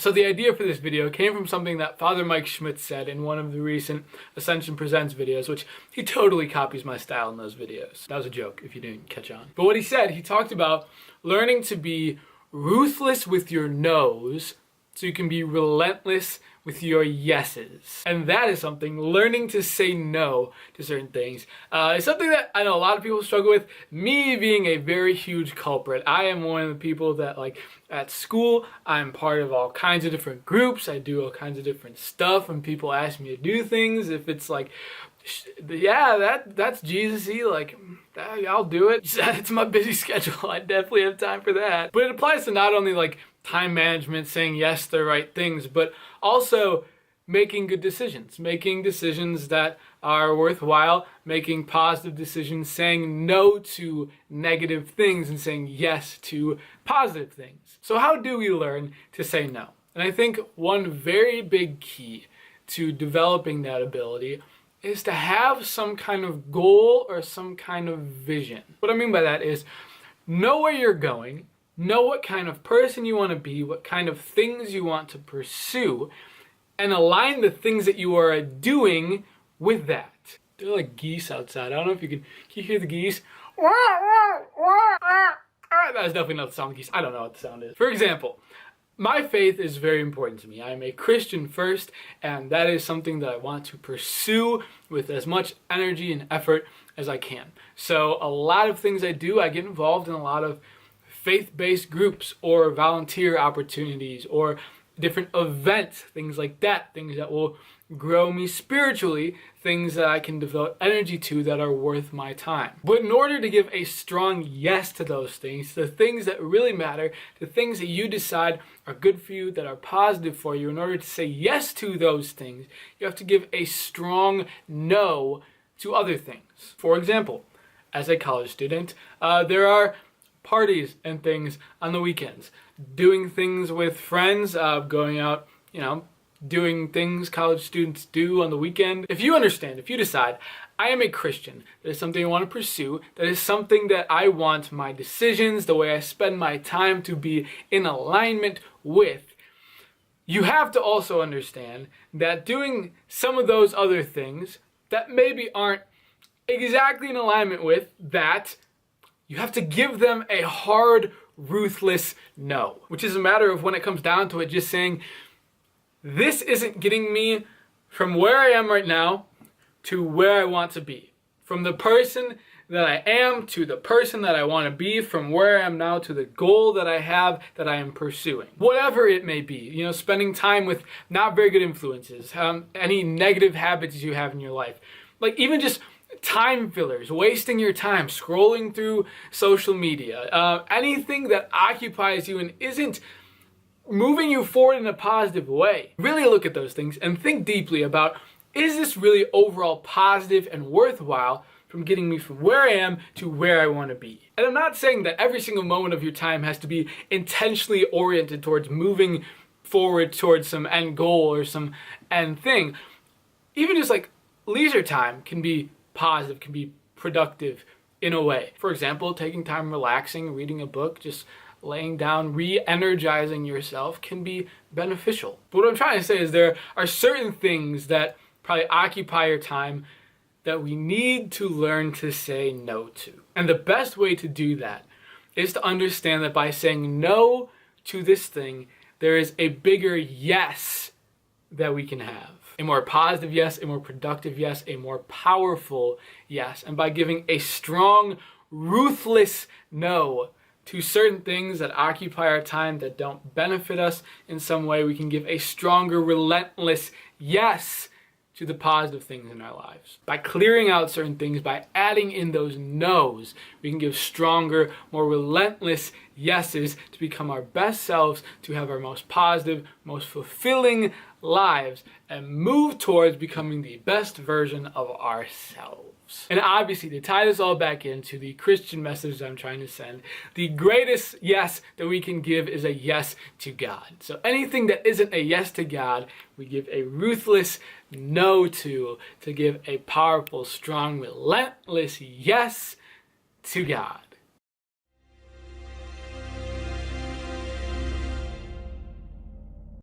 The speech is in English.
So the idea for this video came from something that Father Mike Schmidt said in one of the recent Ascension Presents videos, which he totally copies my style in those videos. That was a joke if you didn't catch on. But what he said, he talked about learning to be ruthless with your no's so you can be relentless with your yeses. And that is something, learning to say no to certain things, is something that I know a lot of people struggle with, me being a very huge culprit. I am one of the people that, like, at school, I'm part of all kinds of different groups, I do all kinds of different stuff, and people ask me to do things, if it's like, yeah, that's Jesus-y, like, I'll do it. It's my busy schedule, I definitely have time for that. But it applies to not only, like, time management, saying yes to the right things, but also making good decisions, making decisions that are worthwhile, making positive decisions, saying no to negative things and saying yes to positive things. So how do we learn to say no? And I think one very big key to developing that ability is to have some kind of goal or some kind of vision. What I mean by that is know where you're going, know what kind of person you want to be, what kind of things you want to pursue, and align the things that you are doing with that. There are like geese outside. I don't know if can you hear the geese? That is definitely not the sound of geese. I don't know what the sound is. For example, my faith is very important to me. I am a Christian first, and that is something that I want to pursue with as much energy and effort as I can. So a lot of things I do, I get involved in a lot of faith-based groups or volunteer opportunities or different events, things like that, things that will grow me spiritually, things that I can devote energy to that are worth my time. But in order to give a strong yes to those things, the things that really matter, the things that you decide are good for you, that are positive for you, in order to say yes to those things, you have to give a strong no to other things. For example, as a college student, there are parties and things on the weekends, doing things with friends, going out, doing things college students do on the weekend. If you understand, if you decide, I am a Christian, that is something I want to pursue, that is something that I want my decisions, the way I spend my time to be in alignment with, you have to also understand that doing some of those other things that maybe aren't exactly in alignment with that, you have to give them a hard, ruthless no. Which is a matter of, when it comes down to it, just saying, this isn't getting me from where I am right now to where I want to be. From the person that I am to the person that I want to be, from where I am now to the goal that I have that I am pursuing. Whatever it may be, spending time with not very good influences, any negative habits you have in your life. Like even just time fillers, wasting your time scrolling through social media, anything that occupies you and isn't moving you forward in a positive way. Really look at those things and think deeply about, is this really overall positive and worthwhile from getting me from where I am to where I want to be? And I'm not saying that every single moment of your time has to be intentionally oriented towards moving forward towards some end goal or some end thing. Even just like leisure time can be positive, can be productive in a way. For example, taking time relaxing, reading a book, just laying down, re-energizing yourself can be beneficial. But what I'm trying to say is there are certain things that probably occupy your time that we need to learn to say no to. And the best way to do that is to understand that by saying no to this thing, there is a bigger yes that we can have. A more positive yes, a more productive yes, a more powerful yes. And by giving a strong, ruthless no to certain things that occupy our time that don't benefit us in some way, we can give a stronger, relentless yes to the positive things in our lives. By clearing out certain things, by adding in those no's, we can give stronger, more relentless yeses to become our best selves, to have our most positive, most fulfilling lives, and move towards becoming the best version of ourselves. And obviously, to tie this all back into the Christian message I'm trying to send, the greatest yes that we can give is a yes to God. So anything that isn't a yes to God, we give a ruthless no to give a powerful, strong, relentless yes to God.